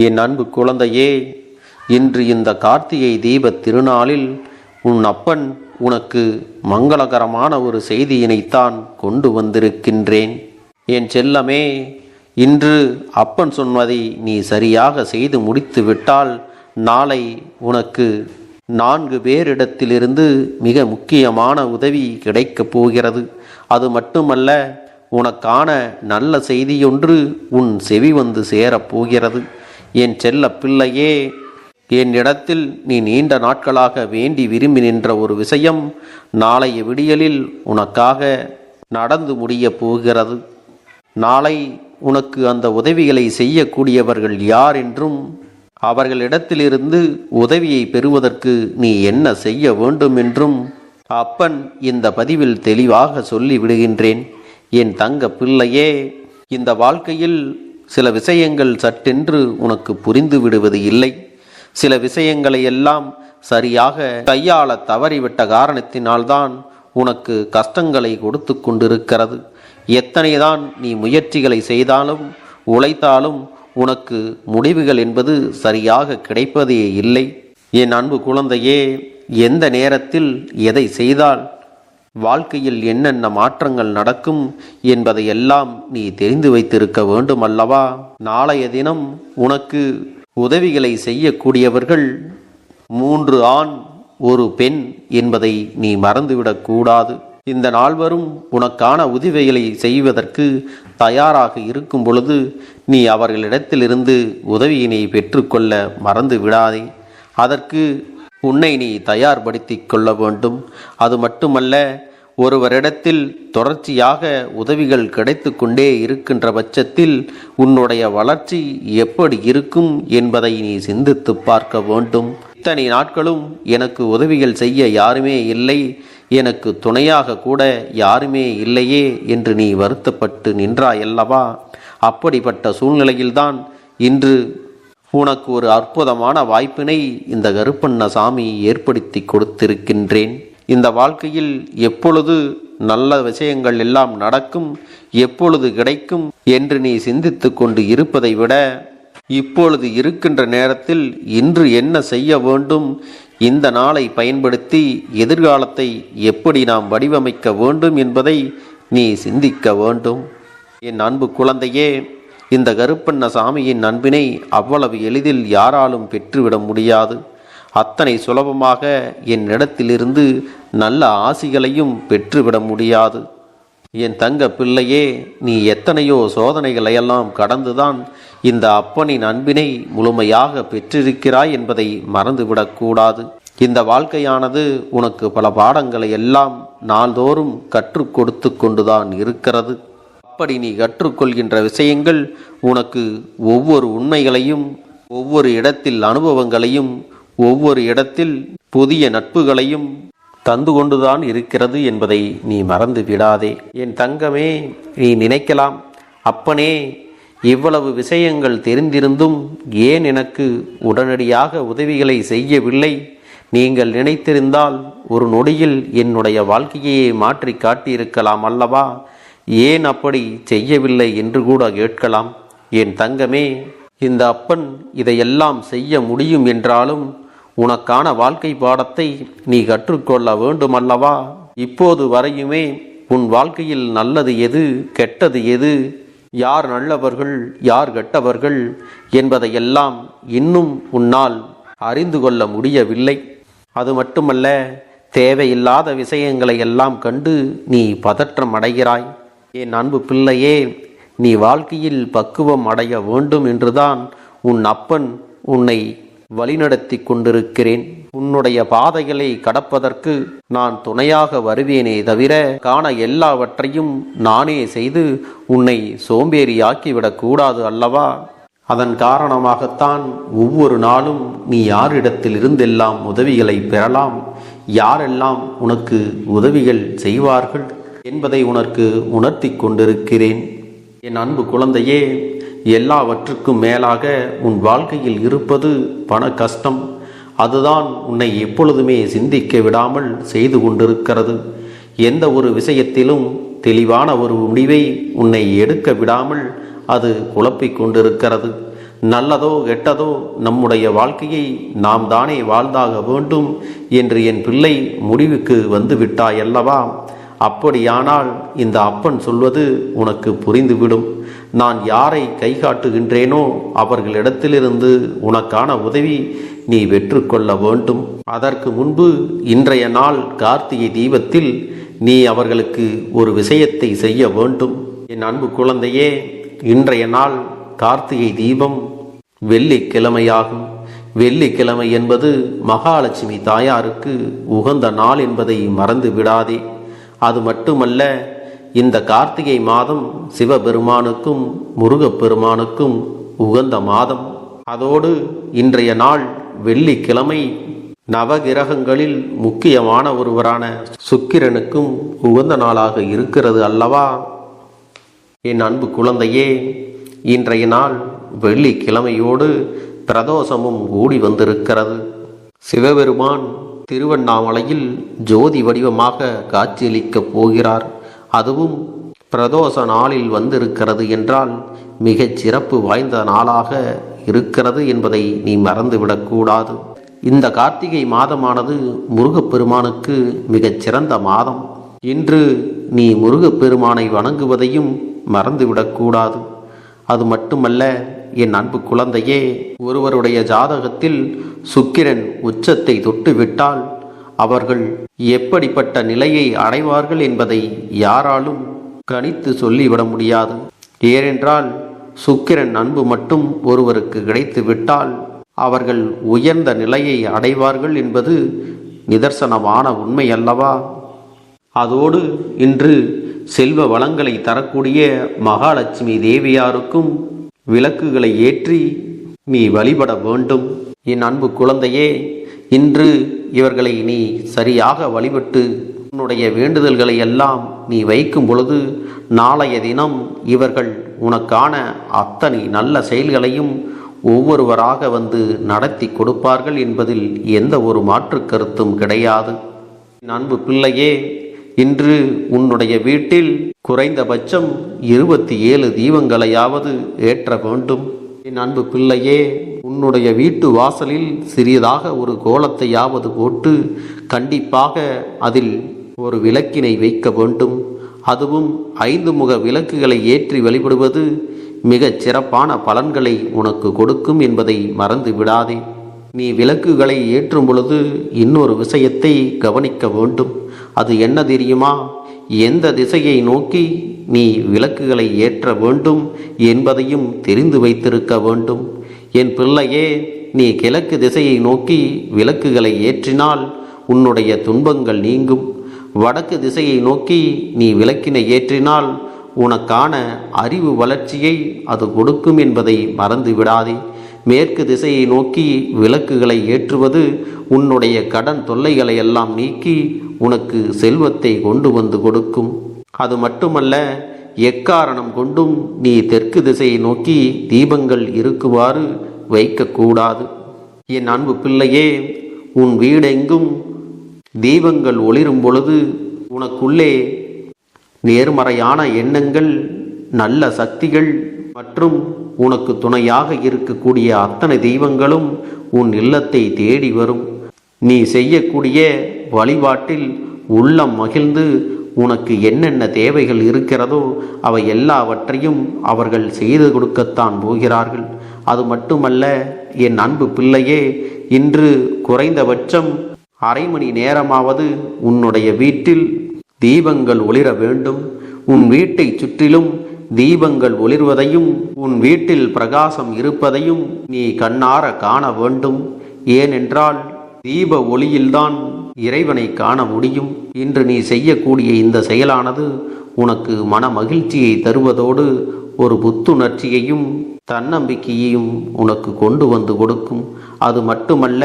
என் அன்பு குழந்தையே, இன்று இந்த கார்த்திகை தீபத் திருநாளில் உன் அப்பன் உனக்கு மங்களகரமான ஒரு செய்தியினைத்தான் கொண்டு வந்திருக்கின்றேன். என் செல்லமே, இன்று அப்பன் சொன்னதை நீ சரியாக செய்து முடித்து விட்டால் நாளை உனக்கு 4 பேரிடத்திலிருந்து மிக முக்கியமான உதவி கிடைக்கப் போகிறது. அது மட்டுமல்ல, உனக்கான நல்ல செய்தியொன்று உன் செவி வந்து சேரப்போகிறது. என் செல்ல பிள்ளையே, என்னிடத்தில் நீ நீண்ட நாட்களாக வேண்டி விரும்பி நின்ற ஒரு விஷயம் நாளைய விடியலில் உனக்காக நடந்து முடிய போகிறது. நாளை உனக்கு அந்த உதவிகளை செய்யக்கூடியவர்கள் யார் என்றும் அவர்களிடத்திலிருந்து உதவியை பெறுவதற்கு நீ என்ன செய்ய வேண்டும் என்றும் அப்பன் இந்த பதிவில் தெளிவாக சொல்லி விடுகின்றேன். என் தங்க பிள்ளையே, இந்த வாழ்க்கையில் சில விஷயங்கள் சட்டென்று உனக்கு புரிந்து விடுவது இல்லை. சில விஷயங்களை எல்லாம் சரியாக கையாள தவறிவிட்ட காரணத்தினால்தான் உனக்கு கஷ்டங்களை கொடுத்து கொண்டிருக்கிறது. எத்தனைதான் நீ முயற்சிகளை செய்தாலும் உழைத்தாலும் உனக்கு முடிவுகள் என்பது சரியாக கிடைப்பதே இல்லை. என் அன்பு குழந்தையே, எந்த நேரத்தில் எதை செய்தால் வாழ்க்கையில் என்னென்ன மாற்றங்கள் நடக்கும் என்பதையெல்லாம் நீ தெரிந்து வைத்திருக்க வேண்டும் அல்லவா? நாளைய தினம் உனக்கு உதவிகளை செய்யக்கூடியவர்கள் 3 ஆண் 1 பெண் என்பதை நீ மறந்துவிடக்கூடாது. இந்த நால்வரும் உனக்கான உதவிகளை செய்வதற்கு தயாராக இருக்கும் பொழுது நீ அவர்களிடத்திலிருந்து உதவியினை பெற்றுக்கொள்ள மறந்து விடாதே. அதற்கு உன்னை நீ தயார்படுத்தி கொள்ள வேண்டும். அது மட்டுமல்ல, ஒருவரிடத்தில் தொடர்ச்சியாக உதவிகள் கிடைத்து கொண்டே இருக்கின்ற பட்சத்தில் உன்னுடைய வளர்ச்சி எப்படி இருக்கும் என்பதை நீ சிந்தித்து பார்க்க வேண்டும். இத்தனை நாட்களும் எனக்கு உதவிகள் செய்ய யாருமே இல்லை, எனக்கு துணையாக கூட யாருமே இல்லையே என்று நீ வருத்தப்பட்டு நின்றாயல்லவா? அப்படிப்பட்ட சூழ்நிலையில்தான் இன்று உனக்கு ஒரு அற்புதமான வாய்ப்பினை இந்த கருப்பண்ணசாமி ஏற்படுத்தி கொடுத்திருக்கின்றேன். இந்த வாழ்க்கையில் எப்பொழுது நல்ல விஷயங்கள் எல்லாம் நடக்கும், எப்பொழுது கிடைக்கும் என்று நீ சிந்தித்து கொண்டு இருப்பதை விட இப்பொழுது இருக்கின்ற நேரத்தில் இன்று என்ன செய்ய வேண்டும், இந்த நாளை பயன்படுத்தி எதிர்காலத்தை எப்படி நாம் வடிவமைக்க வேண்டும் என்பதை நீ சிந்திக்க வேண்டும். என் அன்பு குழந்தையே, இந்த கருப்பண்ணசாமியின் அன்பினை அவ்வளவு எளிதில் யாராலும் பெற்றுவிட முடியாது. அத்தனை சுலபமாக என்னிடத்திலிருந்து நல்ல ஆசிகளையும் பெற்றுவிட முடியாது. என் தங்க பிள்ளையே, நீ எத்தனையோ சோதனைகளையெல்லாம் கடந்துதான் இந்த அப்பனின் அன்பினை முழுமையாக பெற்றிருக்கிறாய் என்பதை மறந்துவிடக்கூடாது. இந்த வாழ்க்கையானது உனக்கு பல பாடங்களை எல்லாம் நாள்தோறும் கற்றுக் கொடுத்து கொண்டுதான் இருக்கிறது. அப்படி நீ கற்றுக்கொள்கின்ற விஷயங்கள் உனக்கு ஒவ்வொரு உண்மைகளையும், ஒவ்வொரு இடத்தில் அனுபவங்களையும், ஒவ்வொரு இடத்தில் புதிய நட்புகளையும் தந்து கொண்டுதான் இருக்கிறது என்பதை நீ மறந்து விடாதே. என் தங்கமே, நீ நினைக்கலாம், அப்பனே, இவ்வளவு விஷயங்கள் தெரிந்திருந்தும் ஏன் எனக்கு உடனடியாக உதவிகளை செய்யவில்லை? நீங்கள் நினைத்திருந்தால் ஒரு நொடியில் என்னுடைய வாழ்க்கையை மாற்றி காட்டியிருக்கலாம் அல்லவா? ஏன் அப்படி செய்யவில்லை என்று கூட கேட்கலாம். என் தங்கமே, இந்த அப்பன் இதையெல்லாம் செய்ய முடியும் என்றாலும் உனக்கான வாழ்க்கை பாடத்தை நீ கற்றுக்கொள்ள வேண்டும் அல்லவா? இப்போது வரையுமே உன் வாழ்க்கையில் நல்லது எது, கெட்டது எது, யார் நல்லவர்கள், யார் கெட்டவர்கள் என்பதையெல்லாம் இன்னும் உன்னால் அறிந்து கொள்ள முடியவில்லை. அது மட்டுமல்ல, தேவையில்லாத விஷயங்களை எல்லாம் கண்டு நீ பதற்றம் அடைகிறாய். என் அன்பு பிள்ளையே, நீ வாழ்க்கையில் பக்குவம் அடைய வேண்டும் என்றுதான் உன் அப்பன் உன்னை வழிநடத்தி கொண்டிருக்கிறேன். உன்னுடைய பாதைகளை கடப்பதற்கு நான் துணையாக வருவேனே தவிர காண எல்லாவற்றையும் நானே செய்து உன்னை சோம்பேறியாக்கிவிடக் கூடாது அல்லவா? அதன் காரணமாகத்தான் ஒவ்வொரு நாளும் நீ யாரிடத்தில் இருந்தெல்லாம் உதவிகளை பெறலாம், யாரெல்லாம் உனக்கு உதவிகள் செய்வார்கள் என்பதை உனக்கு உணர்த்தி கொண்டிருக்கிறேன். என் அன்பு குழந்தையே, எல்லாவற்றுக்கும் மேலாக உன் வாழ்க்கையில் இருப்பது பண கஷ்டம். அதுதான் உன்னை எப்பொழுதுமே சிந்திக்க விடாமல் செய்து கொண்டிருக்கிறது. எந்த ஒரு விஷயத்திலும் தெளிவான ஒரு முடிவை உன்னை எடுக்க விடாமல் அது குழப்பிக் கொண்டிருக்கிறது. நல்லதோ கெட்டதோ நம்முடைய வாழ்க்கையை நாம் தானே வாழ்ந்தாக வேண்டும் என்று என் பிள்ளை முடிவுக்கு வந்து விட்டாயல்லவா? அப்படியானால் இந்த அப்பன் சொல்வது உனக்கு புரிந்துவிடும். நான் யாரை கை காட்டுகின்றேனோ அவர்களிடத்திலிருந்து உனக்கான உதவி நீ பெற்றுக்கொள்ள வேண்டும். அதற்கு முன்பு இன்றைய நாள் கார்த்திகை தீபத்தில் நீ அவர்களுக்கு ஒரு விஷயத்தை செய்ய வேண்டும். என் அன்பு குழந்தையே, இன்றைய நாள் கார்த்திகை தீபம் வெள்ளிக்கிழமையாகும். வெள்ளிக்கிழமை என்பது மகாலட்சுமி தாயாருக்கு உகந்த நாள் என்பதை மறந்து விடாதே. அது மட்டுமல்ல, இந்த கார்த்திகை மாதம் சிவபெருமானுக்கும் முருகப்பெருமானுக்கும் உகந்த மாதம். அதோடு இன்றைய நாள் வெள்ளிக்கிழமை நவகிரகங்களில் முக்கியமான ஒருவரான சுக்கிரனுக்கும் உகந்த நாளாக இருக்கிறது அல்லவா? என் அன்பு குழந்தையே, இன்றைய நாள் வெள்ளிக்கிழமையோடு பிரதோஷமும் கூடி வந்திருக்கிறது. சிவபெருமான் திருவண்ணாமலையில் ஜோதி வடிவமாக காட்சியளிக்கப் போகிறார். அதுவும் பிரதோஷ நாளில் வந்திருக்கிறது என்றால் மிகச் சிறப்பு வாய்ந்த நாளாக இருக்கிறது என்பதை நீ மறந்துவிடக்கூடாது. இந்த கார்த்திகை மாதமானது முருகப்பெருமானுக்கு மிகச் சிறந்த மாதம். இன்று நீ முருகப்பெருமானை வணங்குவதையும் மறந்துவிடக்கூடாது. அது மட்டுமல்ல என் அன்பு குழந்தையே, ஒருவருடைய ஜாதகத்தில் சுக்கிரன் உச்சத்தை தொட்டுவிட்டால் அவர்கள் எப்படிப்பட்ட நிலையை அடைவார்கள் என்பதை யாராலும் கணித்து சொல்லிவிட முடியாது. ஏனென்றால் சுக்கிரன் அன்பு மட்டும் ஒருவருக்கு கிடைத்து விட்டால் அவர்கள் உயர்ந்த நிலையை அடைவார்கள் என்பது நிதர்சனமான உண்மை அல்லவா? அதோடு இன்று செல்வ வளங்களை தரக்கூடிய மகாலட்சுமி தேவியாருக்கும் விளக்குகளை ஏற்றி நீ வழிபட வேண்டும். என் அன்பு குழந்தையே, இன்று இவர்களை நீ சரியாக வழிபட்டு உன்னுடைய வேண்டுதல்களை எல்லாம் நீ வைக்கும் பொழுது நாளைய தினம் இவர்கள் உனக்கான அத்தனை நல்ல செயல்களையும் ஒவ்வொருவராக வந்து நடத்தி கொடுப்பார்கள் என்பதில் எந்த ஒரு மாற்று கருத்தும் கிடையாது. என் அன்பு பிள்ளையே, இன்று உன்னுடைய வீட்டில் குறைந்தபட்சம் 27 தீபங்களையாவது ஏற்ற வேண்டும். என் அன்பு பிள்ளையே, உன்னுடைய வீட்டு வாசலில் சிறியதாக ஒரு கோலத்தையாவது போட்டு கண்டிப்பாக அதில் ஒரு விளக்கினை வைக்க வேண்டும். அதுவும் 5 முக விளக்குகளை ஏற்றி வழிபடுவது மிகச் சிறப்பான பலன்களை உனக்கு கொடுக்கும் என்பதை மறந்து விடாதே. நீ விளக்குகளை ஏற்றும் பொழுது இன்னொரு விஷயத்தை கவனிக்க வேண்டும். அது என்ன தெரியுமா? எந்த திசையை நோக்கி நீ விளக்குகளை ஏற்ற வேண்டும் என்பதையும் தெரிந்து வைத்திருக்க வேண்டும். என் பிள்ளையே, நீ கிழக்கு திசையை நோக்கி விளக்குகளை ஏற்றினால் உன்னுடைய துன்பங்கள் நீங்கும். வடக்கு திசையை நோக்கி நீ விளக்கினை ஏற்றினால் உனக்கான அறிவு வளர்ச்சியை அது கொடுக்கும் என்பதை மறந்து விடாதே. மேற்கு திசையை நோக்கி விளக்குகளை ஏற்றுவது உன்னுடைய கடன் தொல்லைகளை எல்லாம் நீக்கி உனக்கு செல்வத்தை கொண்டு வந்து கொடுக்கும். அது மட்டுமல்ல, எக்காரணம் கொண்டும் நீ தெற்கு திசையை நோக்கி தீபங்கள் இருக்குமாறு வைக்கக்கூடாது. என் அன்பு பிள்ளையே, உன் வீடெங்கும் தீபங்கள் ஒளிரும் பொழுது உனக்குள்ளே நேர்மறையான எண்ணங்கள், நல்ல சக்திகள் மற்றும் உனக்கு துணையாக இருக்கக்கூடிய அத்தனை தெய்வங்களும் உன் இல்லத்தை தேடி வரும். நீ செய்யக்கூடிய வழிபாட்டில் உள்ளம் மகிழ்ந்து உனக்கு என்னென்ன தேவைகள் இருக்கிறதோ அவை எல்லாவற்றையும் அவர்கள் செய்து கொடுக்கத்தான் போகிறார்கள். அது மட்டுமல்ல என் அன்பு பிள்ளையே, இன்று குறைந்தபட்சம் அரை மணி நேரமாவது உன்னுடைய வீட்டில் தீபங்கள் ஒளிர வேண்டும். உன் வீட்டை சுற்றிலும் தீபங்கள் ஒளிர்வதையும் உன் வீட்டில் பிரகாசம் இருப்பதையும் நீ கண்ணார காண வேண்டும். ஏனென்றால் தீப ஒளியில்தான் இறைவனை காண முடியும். இன்று நீ செய்யக்கூடிய இந்த செயலானது உனக்கு மன மகிழ்ச்சியை தருவதோடு ஒரு புத்துணர்ச்சியையும் தன்னம்பிக்கையையும் உனக்கு கொண்டு வந்து கொடுக்கும். அது மட்டுமல்ல,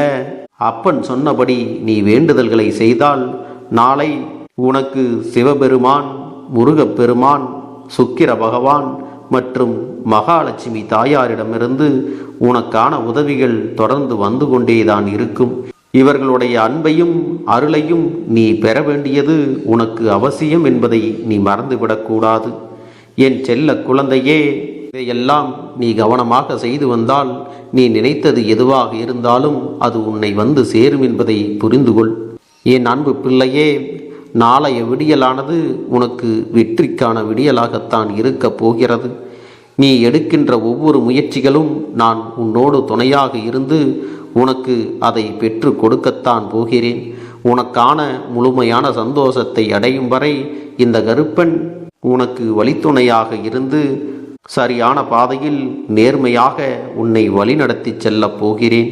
அப்பன் சொன்னபடி நீ வேண்டுதல்களை செய்தால் நாளை உனக்கு சிவபெருமான், முருகப்பெருமான், சுக்கிர பகவான் மற்றும் மகாலட்சுமி தாயாரிடமிருந்து உனக்கான உதவிகள் தொடர்ந்து வந்து கொண்டேதான் இருக்கும். இவர்களுடைய அன்பையும் அருளையும் நீ பெற வேண்டியது உனக்கு அவசியம் என்பதை நீ மறந்துவிடக்கூடாது. என் செல்ல குழந்தையே, இதையெல்லாம் நீ கவனமாக செய்து வந்தால் நீ நினைத்தது எதுவாக இருந்தாலும் அது உன்னை வந்து சேரும் என்பதை புரிந்து கொள். என் அன்பு பிள்ளையே, நாளைய விடியலானது உனக்கு வெற்றிக்கான விடியலாகத்தான் இருக்கப் போகிறது. நீ எடுக்கின்ற ஒவ்வொரு முயற்சிகளும் நான் உன்னோடு துணையாக இருந்து உனக்கு அதை பெற்று கொடுக்கத்தான் போகிறேன். உனக்கான முழுமையான சந்தோஷத்தை அடையும் வரை இந்த கருப்பன் உனக்கு வழித்துணையாக இருந்து சரியான பாதையில் நேர்மையாக உன்னை வழிநடத்தி செல்லப் போகிறேன்.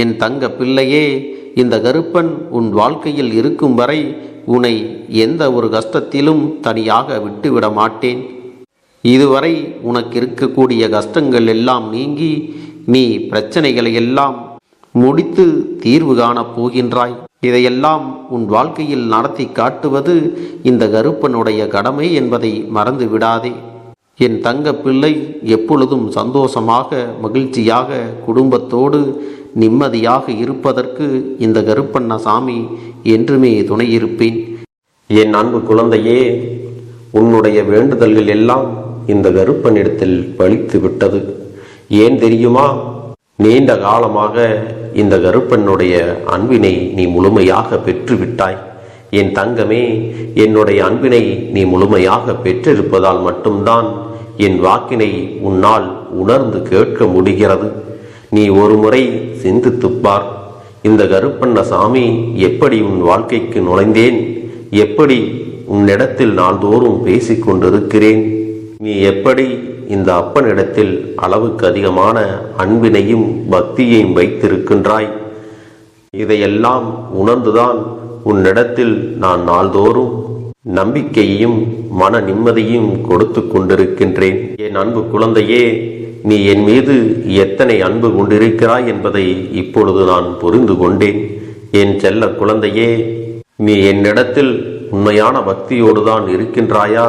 என் தங்க பிள்ளையே, இந்த கருப்பன் உன் வாழ்க்கையில் இருக்கும் வரை உன்னை எந்த ஒரு கஷ்டத்திலும் தனியாக விட்டுவிட மாட்டேன். இதுவரை உனக்கு இருக்கக்கூடிய கஷ்டங்கள் எல்லாம் நீங்கி நீ பிரச்சனைகளை எல்லாம் முடித்து தீர்வு காணப் போகின்றாய். இதையெல்லாம் உன் வாழ்க்கையில் நடத்தி காட்டுவது இந்த கருப்பனுடைய கடமை என்பதை மறந்து விடாதே. என் தங்க பிள்ளை, எப்பொழுதும் சந்தோஷமாக மகிழ்ச்சியாக குடும்பத்தோடு நிம்மதியாக இருப்பதற்கு இந்த கருப்பண்ணசாமி என்றுமே துணையிருப்பேன். என் அன்பு குழந்தையே, உன்னுடைய வேண்டுதல்கள் எல்லாம் இந்த கருப்பனிடத்தில் பலித்து விட்டது. ஏன் தெரியுமா? நீண்ட காலமாக இந்த கருப்பனுடைய அன்பினை நீ முழுமையாக பெற்றுவிட்டாய். என் தங்கமே, என்னுடைய அன்பினை நீ முழுமையாக பெற்றிருப்பதால் மட்டும்தான் என் வாக்கினை உன்னால் உணர்ந்து கேட்க முடிகிறது. நீ ஒரு முறை சிந்தித்துப்பார். இந்த கருப்பண்ணசாமி எப்படி உன் வாழ்க்கைக்கு நுழைந்தேன், எப்படி உன்னிடத்தில் நாள்தோறும் பேசிக்கொண்டிருக்கிறேன், நீ எப்படி இந்த அப்பனிடத்தில் அளவுக்கு அதிகமான அன்பினையும் பக்தியையும் வைத்திருக்கின்றாய். இதையெல்லாம் உணர்ந்துதான் உன்னிடத்தில் நான் நாள்தோறும் நம்பிக்கையையும் மன நிம்மதியும் கொடுத்து கொண்டிருக்கின்றேன். என் அன்பு குழந்தையே, நீ என் மீது எத்தனை அன்பு கொண்டிருக்கிறாய் என்பதை இப்பொழுது நான் புரிந்து கொண்டேன். என் செல்ல குழந்தையே, நீ என்னிடத்தில் உண்மையான பக்தியோடு தான் இருக்கின்றாயா,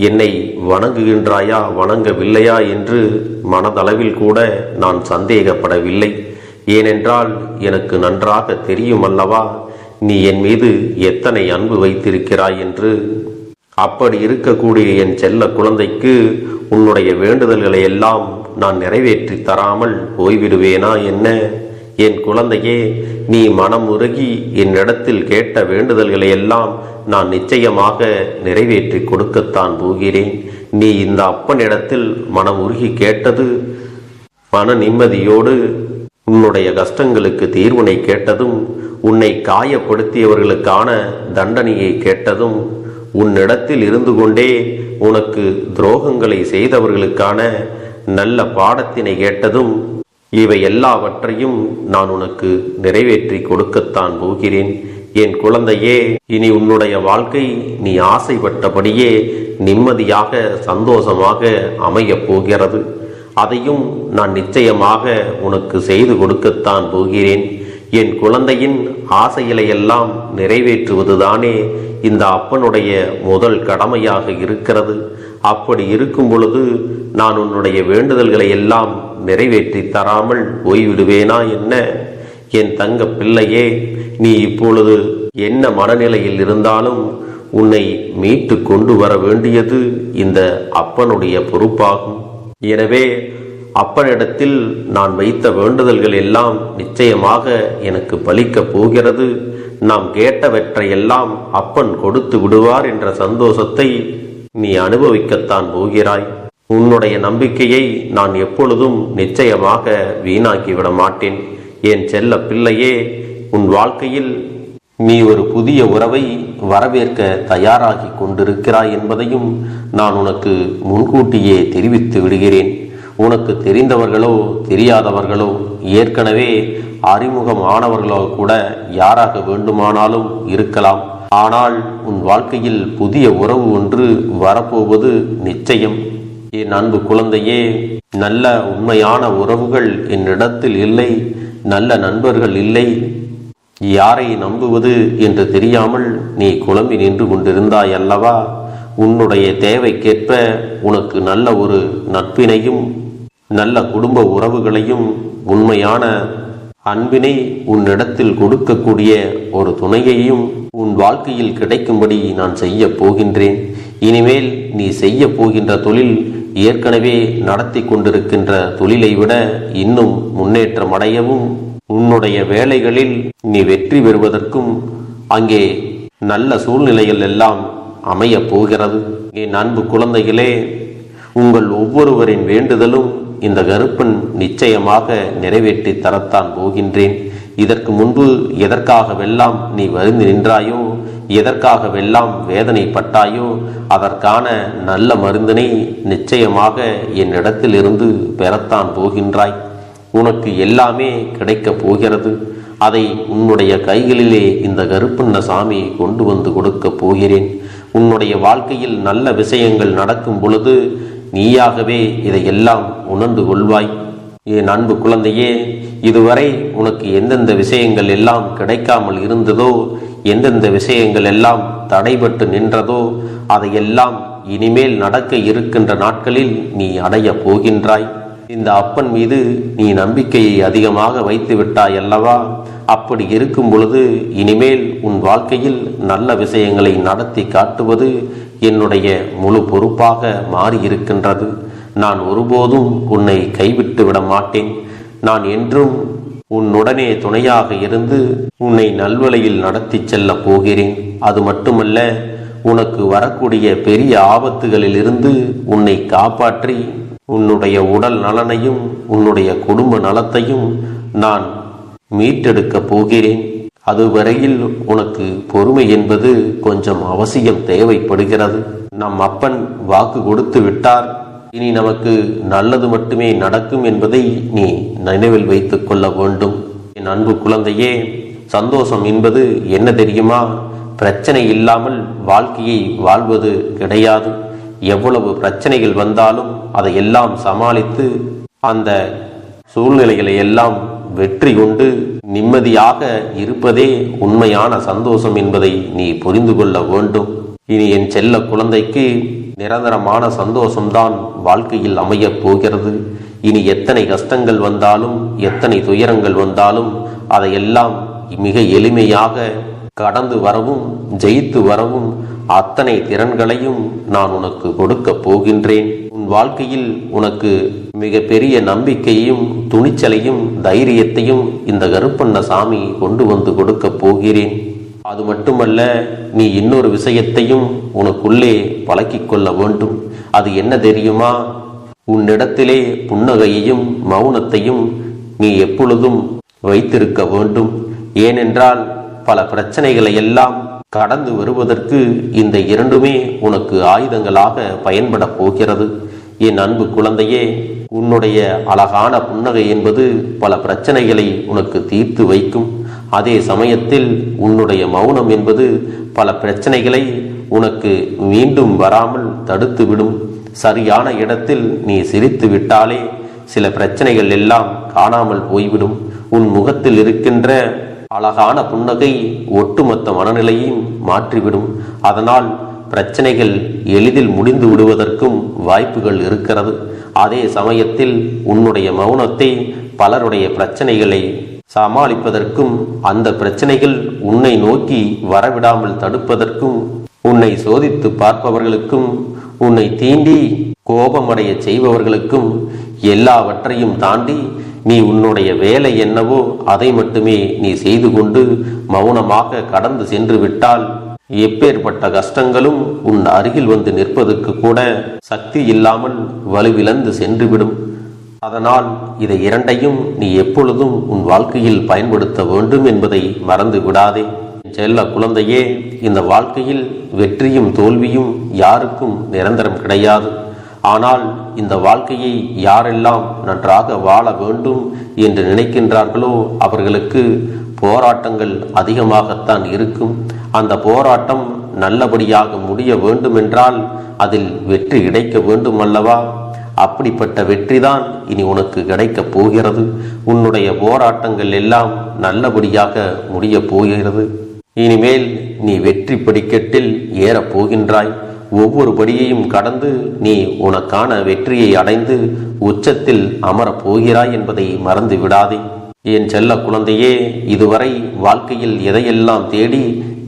என்னை வணங்குகின்றாயா வணங்கவில்லையா என்று மனதளவில் கூட நான் சந்தேகப்படவில்லை. ஏனென்றால் எனக்கு நன்றாக தெரியும் அல்லவா நீ என் மீது எத்தனை அன்பு வைத்திருக்கிறாய் என்று. அப்படி இருக்கக்கூடிய என் செல்ல குழந்தைக்கு உன்னுடைய வேண்டுதல்களை எல்லாம் நான் நிறைவேற்றி தராமல் போய்விடுவேனா என்ன? என் குழந்தையே, நீ மனம் உருகி என்னிடத்தில் கேட்ட வேண்டுதல்களை எல்லாம் நான் நிச்சயமாக நிறைவேற்றி கொடுக்கத்தான் போகிறேன். நீ இந்த அப்பனிடத்தில் மனம் உருகி கேட்டது, மன நிம்மதியோடு உன்னுடைய கஷ்டங்களுக்கு தீர்வினை கேட்டதும், உன்னை காயப்படுத்தியவர்களுக்கான தண்டனையை கேட்டதும், உன்னிடத்தில் இருந்து கொண்டே உனக்கு துரோகங்களை செய்தவர்களுக்கான நல்ல பாடத்தினை கேட்டதும், இவை எல்லாவற்றையும் நான் உனக்கு நிறைவேற்றி கொடுக்கத்தான் போகிறேன். என் குழந்தையே, இனி உன்னுடைய வாழ்க்கை நீ ஆசைப்பட்டபடியே நிம்மதியாக சந்தோஷமாக அமையப் போகிறது. அதையும் நான் நிச்சயமாக உனக்கு செய்து கொடுக்கத்தான் போகிறேன். என் குழந்தையின் ஆசைகளை எல்லாம் நிறைவேற்றுவதுதானே இந்த அப்பனுடைய முதல் கடமையாக இருக்கிறது. அப்படி இருக்கும் பொழுது நான் உன்னுடைய வேண்டுதல்களை எல்லாம் நிறைவேற்றி தராமல் போய்விடுவேனா என்ன? என் தங்க பிள்ளையே, நீ இப்பொழுது என்ன மனநிலையில் இருந்தாலும் உன்னை மீட்டு கொண்டு வர வேண்டியது இந்த அப்பனுடைய பொறுப்பாகும். எனவே அப்பனிடத்தில் நான் வைத்த வேண்டுதல்கள் எல்லாம் நிச்சயமாக எனக்கு பலிக்கப் போகிறது. நாம் கேட்டவற்றையெல்லாம் அப்பன் கொடுத்து விடுவார் என்ற சந்தோஷத்தை நீ அனுபவிக்கத்தான் போகிறாய். உன்னுடைய நம்பிக்கையை நான் எப்பொழுதும் நிச்சயமாக வீணாக்கிவிட மாட்டேன். என் செல்ல பிள்ளையே, உன் வாழ்க்கையில் நீ ஒரு புதிய உறவை வரவேற்க தயாராகி கொண்டிருக்கிறாய் என்பதையும் நான் உனக்கு முன்கூட்டியே தெரிவித்து விடுகிறேன். உனக்கு தெரிந்தவர்களோ தெரியாதவர்களோ ஏற்கனவே அறிமுகமானவர்களோ கூட யாராக வேண்டுமானாலும் இருக்கலாம். ஆனால் உன் வாழ்க்கையில் புதிய உறவு ஒன்று வரப்போவது நிச்சயம். என் அன்பு குழந்தையே, நல்ல உண்மையான உறவுகள் என்னிடத்தில் இல்லை, நல்ல நண்பர்கள் இல்லை. யாரை நம்புவது என்று தெரியாமல் நீ குழம்பி நின்று கொண்டிருந்தாய் அல்லவா? உன்னுடைய தேவைக்கேற்ப உனக்கு நல்ல ஒரு நட்பினையும் நல்ல குடும்ப உறவுகளையும் உண்மையான அன்பினை உன்னிடத்தில் கொடுக்கக்கூடிய ஒரு துணையையும் உன் வாழ்க்கையில் கிடைக்கும்படி நான் செய்ய போகின்றேன். இனிமேல் நீ செய்ய போகின்ற தொழில் ஏற்கனவே நடத்தி கொண்டிருக்கின்ற தொழிலை விட இன்னும் முன்னேற்றம் அடையவும், உன்னுடைய வேலைகளில் நீ வெற்றி பெறுவதற்கும் அங்கே நல்ல சூழ்நிலைகள் எல்லாம் அமையப் போகிறது. என் அன்பு குழந்தைகளே, உங்கள் ஒவ்வொருவரின் வேண்டுதலும் இந்த கருப்பன் நிச்சயமாக நிறைவேற்றி தரத்தான் போகின்றேன். இதற்கு முன்பு எதற்காகவெல்லாம் நீ வருந்தி நின்றாயோ, எதற்காகவெல்லாம் வேதனைப்பட்டாயோ, அதற்கான நல்ல மருந்தினை நிச்சயமாக என்னிடத்திலிருந்து பெறத்தான் போகின்றாய். உனக்கு எல்லாமே கிடைக்கப் போகிறது. அதை உன்னுடைய கைகளிலே இந்த கருப்பண்ண சாமி கொண்டு வந்து கொடுக்கப் போகிறேன். உன்னுடைய வாழ்க்கையில் நல்ல விஷயங்கள் நடக்கும் பொழுது நீயாகவே இதையெல்லாம் உணர்ந்து கொள்வாய். என் அன்பு குழந்தையே, இதுவரை உனக்கு எந்தெந்த விஷயங்கள் எல்லாம் கிடைக்காமல் இருந்ததோ, எந்தெந்த விஷயங்கள் எல்லாம் தடைபட்டு நின்றதோ, அதையெல்லாம் இனிமேல் நடக்க இருக்கின்ற நாட்களில் நீ அடைய போகின்றாய். இந்த அப்பன் மீது நீ நம்பிக்கையை அதிகமாக வைத்து விட்டாய் அல்லவா? அப்படி இருக்கும் பொழுது இனிமேல் உன் வாழ்க்கையில் நல்ல விஷயங்களை நடத்தி காட்டுவது என்னுடைய முழு பொறுப்பாக மாறியிருக்கின்றது. நான் ஒருபோதும் உன்னை கைவிட்டு விட மாட்டேன். நான் என்றும் உன்னுடனே துணையாக இருந்து உன்னை நல்வழியில் நடத்தி செல்ல போகிறேன். அது மட்டுமல்ல, உனக்கு வரக்கூடிய பெரிய ஆபத்துகளில் இருந்து உன்னை காப்பாற்றி உன்னுடைய உடல் நலனையும் உன்னுடைய குடும்ப நலத்தையும் நான் மீட்டெடுக்க போகிறேன். அதுவரையில் உனக்கு பொறுமை என்பது கொஞ்சம் அவசியம் தேவைப்படுகிறது. நம் அப்பன் வாக்கு கொடுத்து விட்டார். இனி நமக்கு நல்லது மட்டுமே நடக்கும் என்பதை நீ நினைவில் வைத்துக் கொள்ள வேண்டும். என் அன்பு குழந்தையே, சந்தோஷம் என்பது என்ன தெரியுமா? பிரச்சனை இல்லாமல் வாழ்க்கையை வாழ்வது கிடையாது. எவ்வளவு பிரச்சனைகள் வந்தாலும் அதையெல்லாம் சமாளித்து அந்த சூழ்நிலைகளை எல்லாம் வெற்றி கொண்டு நிம்மதியாக இருப்பதே உண்மையான சந்தோஷம் என்பதை நீ புரிந்து கொள்ள வேண்டும். இனி என் செல்ல குழந்தைக்கு நிரந்தரமான சந்தோஷம்தான் வாழ்க்கையில் அமையப் போகிறது. இனி எத்தனை கஷ்டங்கள் வந்தாலும், எத்தனை துயரங்கள் வந்தாலும் அதையெல்லாம் மிக எளிமையாக கடந்து வரவும், ஜெயித்து வரவும் அத்தனை திறன்களையும் நான் உனக்கு கொடுக்க போகின்றேன். உன் வாழ்க்கையில் உனக்கு மிக பெரிய நம்பிக்கையையும் துணிச்சலையும் தைரியத்தையும் இந்த கருப்பண்ண சாமி கொண்டு வந்து கொடுக்க போகிறேன். அது மட்டுமல்ல, நீ இன்னொரு விஷயத்தையும் உனக்குள்ளே பழக்கிக் கொள்ள வேண்டும். அது என்ன தெரியுமா? உன்னிடத்திலே புன்னகையையும் மௌனத்தையும் நீ எப்பொழுதும் வைத்திருக்க வேண்டும். ஏனென்றால் பல பிரச்சனைகளை எல்லாம் கடந்து வருவதற்கு இந்த இரண்டுமே உனக்கு ஆயுதங்களாக பயன்பட போகிறது. என் அன்பு குழந்தையே, உன்னுடைய அழகான புன்னகை என்பது பல பிரச்சனைகளை உனக்கு தீர்த்து வைக்கும். அதே சமயத்தில் உன்னுடைய மௌனம் என்பது பல பிரச்சனைகளை உனக்கு மீண்டும் வராமல் தடுத்து விடும். சரியான இடத்தில் நீ சிரித்து விட்டாலே சில பிரச்சனைகள் எல்லாம் காணாமல் போய்விடும். உன் முகத்தில் இருக்கின்ற அழகான புன்னகை ஒட்டுமொத்த மனநிலையும் மாற்றிவிடும். அதனால் பிரச்சனைகள் எளிதில் முடிந்து விடுவதற்கும் வாய்ப்புகள் இருக்கிறது. அதே சமயத்தில் உன்னுடைய மௌனத்தை பலருடைய பிரச்சனைகளை சமாளிப்பதற்கும், அந்த பிரச்சனைகள் உன்னை நோக்கி வரவிடாமல் தடுப்பதற்கும், உன்னை சோதித்து பார்ப்பவர்களுக்கும், உன்னை தீண்டி கோபமடைய செய்பவர்களுக்கும் எல்லாவற்றையும் தாண்டி நீ உன்னுடைய வேலை என்னவோ அதை மட்டுமே நீ செய்து கொண்டு மௌனமாக கடந்து சென்று விட்டால் எப்பேற்பட்ட கஷ்டங்களும் உன் அருகில் வந்து நிற்பதற்கு கூட சக்தி இல்லாமல் வலுவிழந்து சென்றுவிடும். அதனால் இதை இரண்டையும் நீ எப்பொழுதும் உன் வாழ்க்கையில் பயன்படுத்த வேண்டும் என்பதை மறந்து விடாதே. செல்ல குழந்தையே, இந்த வாழ்க்கையில் வெற்றியும் தோல்வியும் யாருக்கும் நிரந்தரம் கிடையாது. ஆனால் இந்த வாழ்க்கையை யாரெல்லாம் நன்றாக வாழ வேண்டும் என்று நினைக்கின்றார்களோ அவர்களுக்கு போராட்டங்கள் அதிகமாகத்தான் இருக்கும். அந்த போராட்டம் நல்லபடியாக முடிய வேண்டுமென்றால் அதில் வெற்றி கிடைக்க வேண்டும் அல்லவா? அப்படிப்பட்ட வெற்றிதான் இனி உனக்கு கிடைக்கப் போகிறது. உன்னுடைய போராட்டங்கள் எல்லாம் நல்லபடியாக முடிய போகிறது. இனிமேல் நீ வெற்றி படிக்கட்டில் ஏறப் போகின்றாய். ஒவ்வொரு படியையும் கடந்து நீ உனக்கான வெற்றியை அடைந்து உச்சத்தில் அமரப் போகிறாய் என்பதை மறந்து விடாதே. என் செல்ல குழந்தையே, இதுவரை வாழ்க்கையில் எதையெல்லாம் தேடி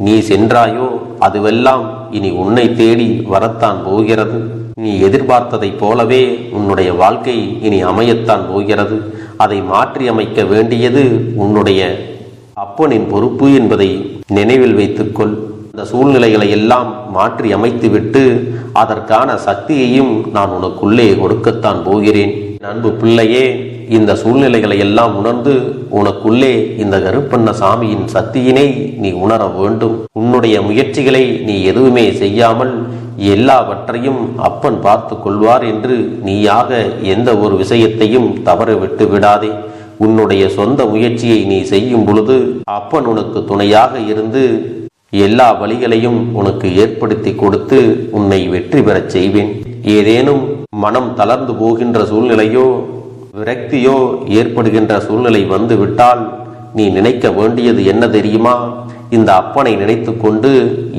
நீ சென்றாயோ அதுவெல்லாம் இனி உன்னை தேடி வரத்தான் போகிறது. நீ எதிர்பார்த்ததைப் போலவே உன்னுடைய வாழ்க்கை இனி அமையத்தான் போகிறது. அதை மாற்றி அமைக்க வேண்டியது உன்னுடைய அப்பனின் பொறுப்பு என்பதை நினைவில் வைத்துக்கொள். இந்த சூழ்நிலைகளை எல்லாம் மாற்றி அமைத்துவிட்டு அதற்கான சக்தியையும் நான் உனக்குள்ளே கொடுக்கத்தான் போகிறேன். அன்பு பிள்ளையே, இந்த சூழ்நிலைகளை எல்லாம் உணர்ந்து உனக்குள்ளே இந்த கருப்பண்ண சாமியின் சக்தியினை நீ உணர வேண்டும். உன்னுடைய முயற்சிகளை நீ எதுவுமே செய்யாமல் எல்லாவற்றையும் அப்பன் பார்த்து கொள்வார் என்று நீயாக எந்த ஒரு விஷயத்தையும் தவற விட்டு விடாதே. உன்னுடைய சொந்த முயற்சியை நீ செய்யும் பொழுது அப்பன் உனக்கு துணையாக இருந்து எல்லா வழிகளையும் உனக்கு ஏற்படுத்தி கொடுத்து உன்னை வெற்றி பெறச் செய்வேன். ஏதேனும் மனம் தளர்ந்து போகின்ற சூழ்நிலையோ விரக்தியோ ஏற்படுகின்ற சூழ்நிலை வந்து விட்டால் நீ நினைக்க வேண்டியது என்ன தெரியுமா? இந்த அப்பனை நினைத்து கொண்டு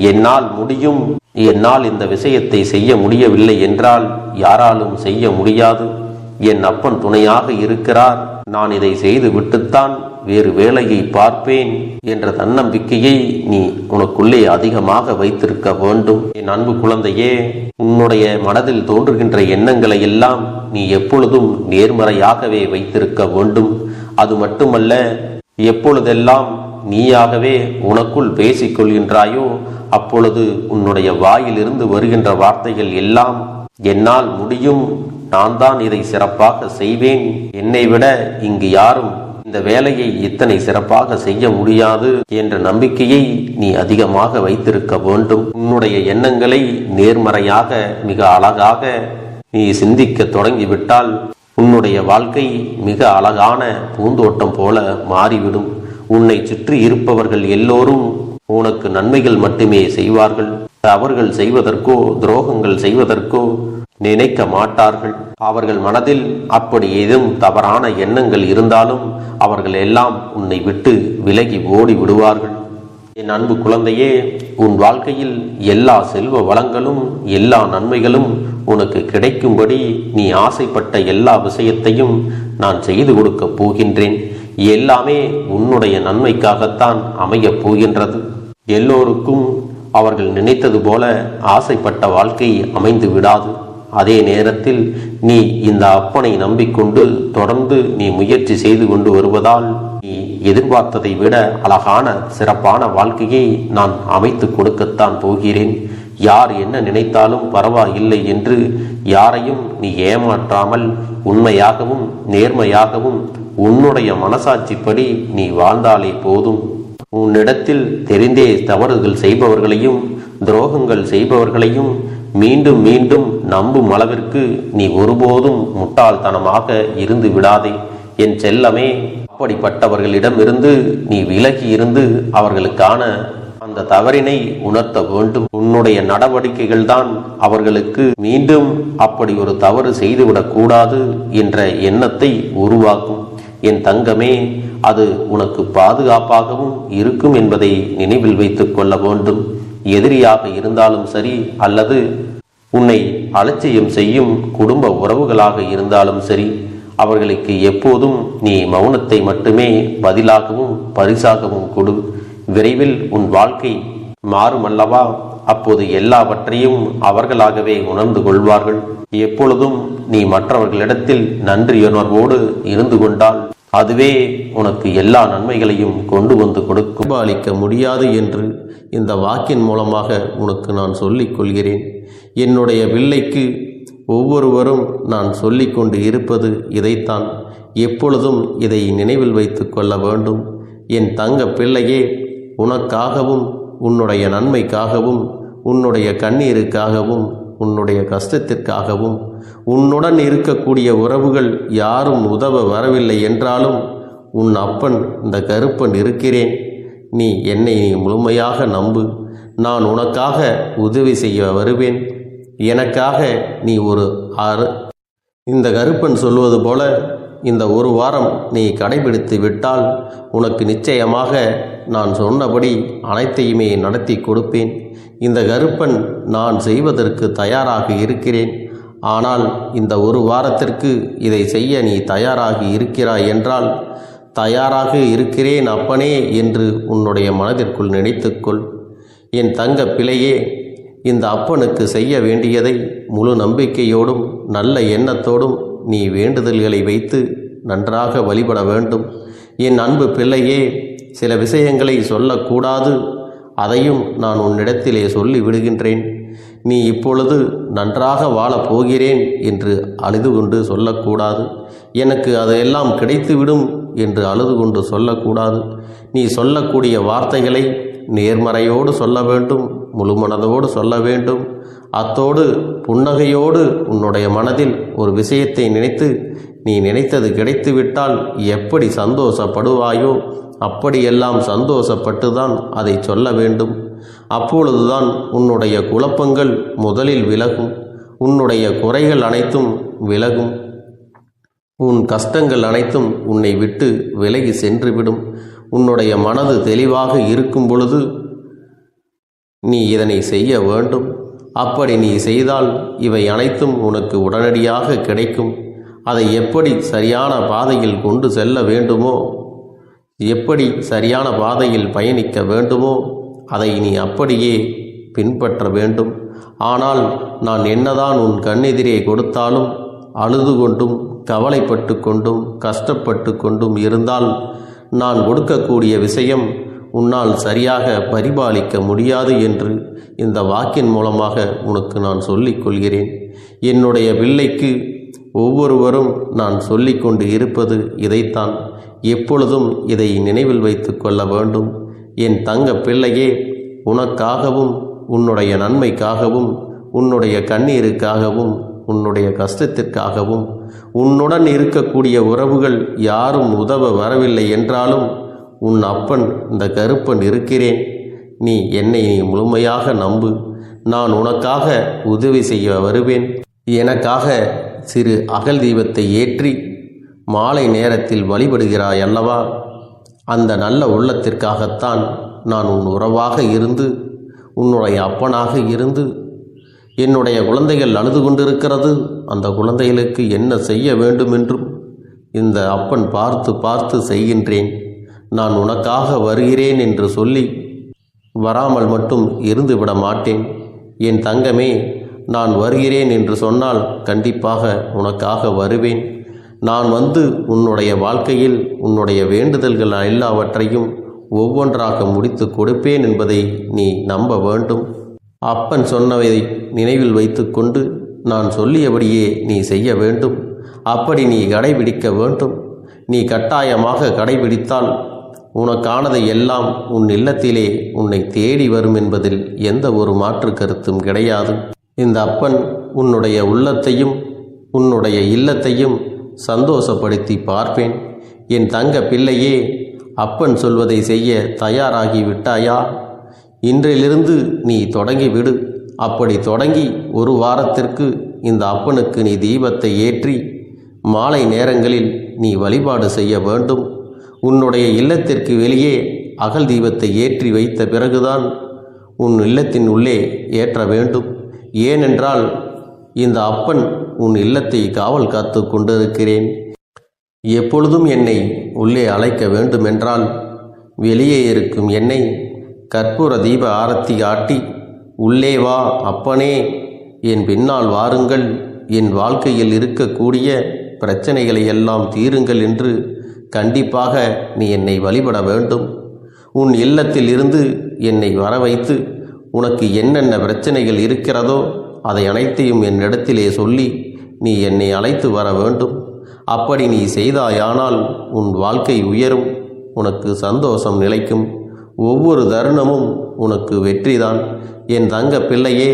என்னால் முடியும், என்னால் இந்த விஷயத்தை செய்ய முடியவில்லை என்றால் யாராலும் செய்ய முடியாது, என் அப்பன் துணையாக இருக்கிறார், நான் இதை செய்து விட்டுத்தான் வேறு வேலையை பார்ப்பேன் என்ற தன்னம்பிக்கையை நீ உனக்குள்ளே அதிகமாக வைத்திருக்க வேண்டும். என் அன்பு குழந்தையே, உன்னுடைய மனதில் தோன்றுகின்ற எண்ணங்களை எல்லாம் நீ எப்பொழுதும் நேர்மறையாகவே வைத்திருக்க வேண்டும். அது மட்டுமல்ல, எப்பொழுதெல்லாம் நீயாகவே உனக்குள் பேசிக்கொள்கின்றாயோ அப்பொழுது உன்னுடைய வாயிலிருந்து வருகின்ற வார்த்தைகள் எல்லாம் என்னால் முடியும், நான் தான் இதை சிறப்பாக செய்வேன், என்னை விட இங்கு யாரும் இந்த வேலையை இத்தனை சிறப்பாக செய்ய முடியாது என்ற நம்பிக்கையை நீ அதிகமாக வைத்திருக்க வேண்டும். உன்னுடைய எண்ணங்களை நேர்மறையாக மிக அழகாக நீ சிந்திக்க தொடங்கிவிட்டால் உன்னுடைய வாழ்க்கை மிக அழகான பூந்தோட்டம் போல மாறிவிடும். உன்னை சுற்றி இருப்பவர்கள் எல்லோரும் உனக்கு நன்மைகள் மட்டுமே செய்வார்கள். தவறுகள் செய்வதற்கோ துரோகங்கள் செய்வதற்கோ நினைக்க மாட்டார்கள். அவர்கள் மனதில் அப்படி ஏதும் தவறான எண்ணங்கள் இருந்தாலும் அவர்கள் எல்லாம் உன்னை விட்டு விலகி ஓடி விடுவார்கள். என் அன்பு குழந்தையே, உன் வாழ்க்கையில் எல்லா செல்வ வளங்களும் எல்லா நன்மைகளும் உனக்கு கிடைக்கும்படி நீ ஆசைப்பட்ட எல்லா விஷயத்தையும் நான் செய்து கொடுக்கப் போகின்றேன். எல்லாமே உன்னுடைய நன்மைக்காகத்தான் அமையப் போகின்றது. எல்லோருக்கும் அவர்கள் நினைத்தது போல ஆசைப்பட்ட வாழ்க்கை அமைந்து விடாது. அதே நேரத்தில் நீ இந்த அப்பனை நம்பிக்கொண்டு தொடர்ந்து நீ முயற்சி செய்து கொண்டு வருவதால் நீ எதிர்பார்த்ததை விட அழகான சிறப்பான வாழ்க்கையை நான் அமைத்து கொடுக்கத்தான் போகிறேன். யார் என்ன நினைத்தாலும் பரவாயில்லை என்று யாரையும் நீ ஏமாற்றாமல் உண்மையாகவும் நேர்மையாகவும் உன்னுடைய மனசாட்சிப்படி நீ வாழ்ந்தாலே போதும். உன்னிடத்தில் தெரிந்தே தவறுகள் செய்பவர்களையும் துரோகங்கள் செய்பவர்களையும் மீண்டும் மீண்டும் நம்பும் அளவிற்கு நீ ஒருபோதும் முட்டாள்தனமாக இருந்து விடாதே என் செல்லமே. அப்படிப்பட்டவர்களிடமிருந்து நீ விலகி இருந்து அவர்களுக்கான அந்த தவறினை உணர்த்த வேண்டும். உன்னுடைய நடவடிக்கைகள் தான் அவர்களுக்கு மீண்டும் அப்படி ஒரு தவறு செய்துவிடக் கூடாது என்ற எண்ணத்தை உருவாக்கும். என் தங்கமே, அது உனக்கு பாதுகாப்பாகவும் இருக்கும் என்பதை நினைவில் வைத்துக் கொள்ள வேண்டும். எதிரியாக இருந்தாலும் சரி அல்லது உன்னை அலட்சியம் செய்யும் குடும்ப உறவுகளாக இருந்தாலும் சரி, அவர்களுக்கு எப்போதும் நீ மௌனத்தை மட்டுமே பதிலாகவும் பரிசாகவும் கொடு. விரைவில் உன் வாழ்க்கை மாறுமல்லவா? அப்போது எல்லாவற்றையும் அவர்களாகவே உணர்ந்து கொள்வார்கள். எப்பொழுதும் நீ மற்றவர்களிடத்தில் நன்றியுணர்வோடு இருந்து கொண்டால் அதுவே உனக்கு எல்லா நன்மைகளையும் கொண்டு வந்து கொடுக்கும். அளிக்க முடியாது என்று இந்த வாக்கின் மூலமாக உனக்கு நான் சொல்லிக் கொள்கிறேன். என்னுடைய பிள்ளைக்கு ஒவ்வொருவரும் நான் சொல்லிக் கொண்டு இருப்பது இதைத்தான். எப்பொழுதும் இதை நினைவில் வைத்து கொள்ள வேண்டும். என் தங்க பிள்ளையே, உனக்காகவும் உன்னுடைய நன்மைக்காகவும் உன்னுடைய கண்ணீருக்காகவும் உன்னுடைய கஷ்டத்திற்காகவும் உன்னுடன் இருக்கக்கூடிய உறவுகள் யாரும் உதவ வரவில்லை என்றாலும் உன் அப்பன் இந்த கருப்பன் இருக்கிறேன். நீ என்னை முழுமையாக நம்பு. நான் உனக்காக உதவி செய்ய வருவேன். எனக்காக நீ இந்த கருப்பன் சொல்வது போல இந்த ஒரு வாரம் நீ கடைபிடித்து விட்டால் உனக்கு நிச்சயமாக நான் சொன்னபடி அனைத்தையுமே நடத்தி கொடுப்பேன். இந்த கருப்பன் நான் செய்வதற்கு தயாராக இருக்கிறேன். ஆனால் இந்த ஒரு வாரத்திற்கு இதை செய்ய நீ தயாராகி இருக்கிறாய் என்றால், தயாராக இருக்கிறேன் அப்பனே என்று உன்னுடைய மனதிற்குள் நினைத்துக்கொள். என் தங்க பிள்ளையே, இந்த அப்பனுக்கு செய்ய வேண்டியதை முழு நம்பிக்கையோடும் நல்ல எண்ணத்தோடும் நீ வேண்டுதல்களை வைத்து நன்றாக வழிபட வேண்டும். என் அன்பு பிள்ளையே, சில விஷயங்களை சொல்லக்கூடாது, அதையும் நான் உன்னிடத்திலே சொல்லி விடுகின்றேன். நீ இப்பொழுது நன்றாக வாழப் போகிறேன் என்று அழுது கொண்டு சொல்லக்கூடாது. எனக்கு அதையெல்லாம் கிடைத்துவிடும் என்று அழுது கொண்டு சொல்லக்கூடாது. நீ சொல்லக்கூடிய வார்த்தைகளை நேர்மறையோடு சொல்ல வேண்டும், முழுமனதோடு சொல்ல வேண்டும். அத்தோடு புன்னகையோடு உன்னுடைய மனதில் ஒரு விஷயத்தை நினைத்து நீ நினைத்தது கிடைத்துவிட்டால் எப்படி சந்தோஷப்படுவாயோ அப்படியெல்லாம் சந்தோஷப்பட்டுதான் அதை சொல்ல வேண்டும். அப்பொழுதுதான் உன்னுடைய குழப்பங்கள் முதலில் விலகும், உன்னுடைய குறைகள் அனைத்தும் விலகும், உன் கஷ்டங்கள் அனைத்தும் உன்னை விட்டு விலகி சென்றுவிடும். உன்னுடைய மனது தெளிவாக இருக்கும் பொழுது நீ இதனை செய்ய வேண்டும். அப்படி நீ செய்தால் இவை அனைத்தும் உனக்கு உடனடியாக கிடைக்கும். அதை எப்படி சரியான பாதையில் கொண்டு செல்ல வேண்டுமோ, எப்படி சரியான பாதையில் பயணிக்க வேண்டுமோ அதை நீ அப்படியே பின்பற்ற வேண்டும். ஆனால் நான் என்னதான் உன் கண்ணெதிரே கொடுத்தாலும் அழுது கொண்டும் கவலைப்பட்டு கொண்டும் கஷ்டப்பட்டு கொண்டும் இருந்தால் நான் கொடுக்கக்கூடிய விஷயம் உன்னால் சரியாக பரிபாலிக்க முடியாது என்று இந்த வாக்கின் மூலமாக உனக்கு நான் சொல்லிக் கொள்கிறேன். என்னுடைய பிள்ளைக்கு ஒவ்வொருவரும் நான் சொல்லிக்கொண்டு இருப்பது இதைத்தான். எப்பொழுதும் இதை நினைவில் வைத்து கொள்ள வேண்டும். என் தங்க பிள்ளையே, உனக்காகவும் உன்னுடைய நன்மைக்காகவும் உன்னுடைய கண்ணீருக்காகவும் உன்னுடைய கஷ்டத்திற்காகவும் உன்னுடன் இருக்கக்கூடிய உறவுகள் யாரும் உதவ வரவில்லை என்றாலும் உன் அப்பன் இந்த கருப்பன் இருக்கிறேன். நீ என்னை முழுமையாக நம்பு. நான் உனக்காக உதவி செய்ய வருவேன். எனக்காக சிறு அகல் தீபத்தை ஏற்றி மாலை நேரத்தில் வழிபடுகிறாய் அல்லவா? அந்த நல்ல உள்ளத்திற்காகத்தான் நான் உன் உறவாக இருந்து உன்னுடைய அப்பனாக இருந்து என்னுடைய குழந்தைகள் அழுது கொண்டிருக்கிறது, அந்த குழந்தைகளுக்கு என்ன செய்ய வேண்டும் என்றும் இந்த அப்பன் பார்த்து பார்த்து செய்கின்றேன். நான் உனக்காக வருகிறேன் என்று சொல்லி வராமல் மட்டும் இருந்து விட மாட்டேன். என் தங்கமே, நான் வருகிறேன் என்று சொன்னால் கண்டிப்பாக உனக்காக வருவேன். நான் வந்து உன்னுடைய வாழ்க்கையில் உன்னுடைய வேண்டுதல்கள் எல்லாவற்றையும் ஒவ்வொன்றாக முடித்து கொடுப்பேன் என்பதை நீ நம்ப வேண்டும். அப்பன் சொன்னவை நினைவில் வைத்துக்கொண்டு நான் சொல்லியபடியே நீ செய்ய வேண்டும். அப்படி நீ கடைபிடிக்க வேண்டும். நீ கட்டாயமாக கடைபிடித்தால் உனக்கானதை எல்லாம் உன் இல்லத்திலே உன்னை தேடி வரும் என்பதில் எந்த ஒரு மாற்று கருத்தும் கிடையாது. இந்த அப்பன் உன்னுடைய உள்ளத்தையும் உன்னுடைய இல்லத்தையும் சந்தோஷப்படுத்தி பார்ப்பேன். என் தங்க பிள்ளையே, அப்பன் சொல்வதை செய்ய தயாராகி விட்டாயா? இன்றிலிருந்து நீ தொடங்கிவிடு. அப்படி தொடங்கி ஒரு வாரத்திற்கு இந்த அப்பனுக்கு நீ தீபத்தை ஏற்றி மாலை நேரங்களில் நீ வழிபாடு செய்ய வேண்டும். உன்னுடைய இல்லத்திற்கு வெளியே அகல் தீபத்தை ஏற்றி வைத்த பிறகுதான் உன் இல்லத்தின் உள்ளே ஏற்ற வேண்டும். ஏனென்றால் இந்த அப்பன் உன் இல்லத்தை காவல் காத்து கொண்டிருக்கிறேன். எப்பொழுதும் என்னை உள்ளே அழைக்க வேண்டுமென்றால் வெளியே இருக்கும் என்னை கற்பூர தீப ஆரத்தி ஆட்டி உள்ளே வா அப்பனே, என் பின்னால் வாருங்கள், என் வாழ்க்கையில் இருக்கக்கூடிய பிரச்சனைகளை எல்லாம் தீருங்கள் என்று கண்டிப்பாக நீ என்னை வழிபட வேண்டும். உன் இல்லத்தில் இருந்து என்னை வர வைத்து உனக்கு என்னென்ன பிரச்சனைகள் இருக்கிறதோ அதை அனைத்தையும் என்னிடத்திலே சொல்லி நீ என்னை அழைத்து வர வேண்டும். அப்படி நீ செய்தாயானால் உன் வாழ்க்கை உயரும், உனக்கு சந்தோஷம் நிலைக்கும், ஒவ்வொரு தருணமும் உனக்கு வெற்றிதான். என் தங்க பிள்ளையே,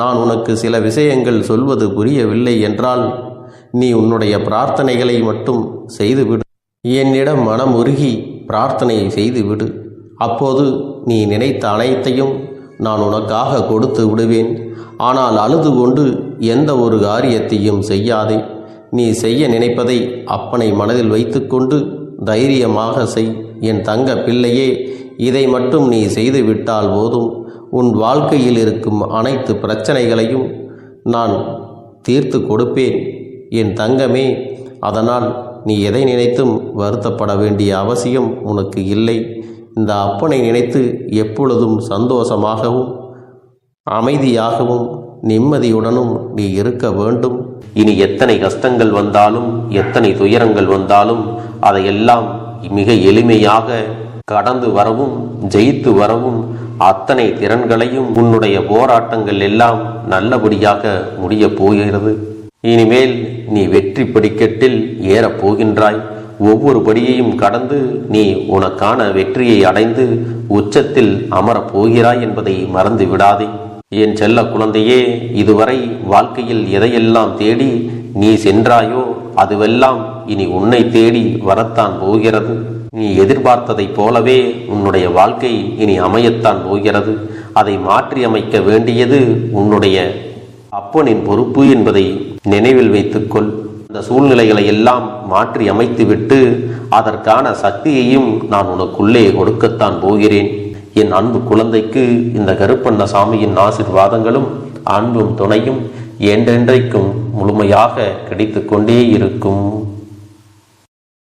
நான் உனக்கு சில விஷயங்கள் சொல்வது புரியவில்லை என்றால் நீ உன்னுடைய பிரார்த்தனைகளை மட்டும் செய்துவிடு. என்னிடம் மனம் உருகி பிரார்த்தனை செய்துவிடு. அப்போது நீ நினைத்த அனைத்தையும் நான் உனக்காக கொடுத்து விடுவேன். ஆனால் அழுது கொண்டு எந்த ஒரு காரியத்தையும் செய்யாதே. நீ செய்ய நினைப்பதை அப்பனை மனதில் வைத்துக்கொண்டு தைரியமாக செய். என் தங்க பிள்ளையே, இதை மட்டும் நீ செய்துவிட்டால் போதும். உன் வாழ்க்கையில் இருக்கும் அனைத்து பிரச்சனைகளையும் நான் தீர்த்து கொடுப்பேன் என் தங்கமே. அதனால் நீ எதை நினைத்தும் வருத்தப்பட வேண்டிய அவசியம் உனக்கு இல்லை. இந்த அப்பனை நினைத்து எப்பொழுதும் சந்தோஷமாகவும் அமைதியாகவும் நிம்மதியுடனும் நீ இருக்க வேண்டும். இனி எத்தனை கஷ்டங்கள் வந்தாலும், எத்தனை துயரங்கள் வந்தாலும் அதையெல்லாம் மிக எளிமையாக கடந்து வரவும், ஜெயித்து வரவும் அத்தனை திறன்களையும் உன்னுடைய போராட்டங்கள் எல்லாம் நல்லபடியாக முடியப் போகிறது. இனிமேல் நீ வெற்றி படிக்கட்டில் ஏறப் போகின்றாய். ஒவ்வொரு படியையும் கடந்து நீ உனக்கான வெற்றியை அடைந்து உச்சத்தில் அமரப் போகிறாய் என்பதை மறந்து விடாதே. என் செல்ல குழந்தையே, இதுவரை வாழ்க்கையில் எதையெல்லாம் தேடி நீ சென்றாயோ அதுவெல்லாம் இனி உன்னை தேடி வரத்தான் போகிறது. நீ எதிர்பார்த்ததைப் போலவே உன்னுடைய வாழ்க்கை இனி அமையத்தான் போகிறது. அதை மாற்றி அமைக்க வேண்டியது உன்னுடைய அப்பனின் பொறுப்பு என்பதை நினைவில் வைத்துக்கொள். அந்த சூழ்நிலைகளை எல்லாம் மாற்றி அமைத்துவிட்டு அதற்கான சக்தியையும் நான் உனக்குள்ளே கொடுக்கத்தான் போகிறேன். என் அன்பு குழந்தைக்கு இந்த கருப்பண்ணசாமியின் ஆசீர்வாதங்களும் அன்பும் துணையும் என்றென்றைக்கும் முழுமையாக கிடைத்து கொண்டே இருக்கும்.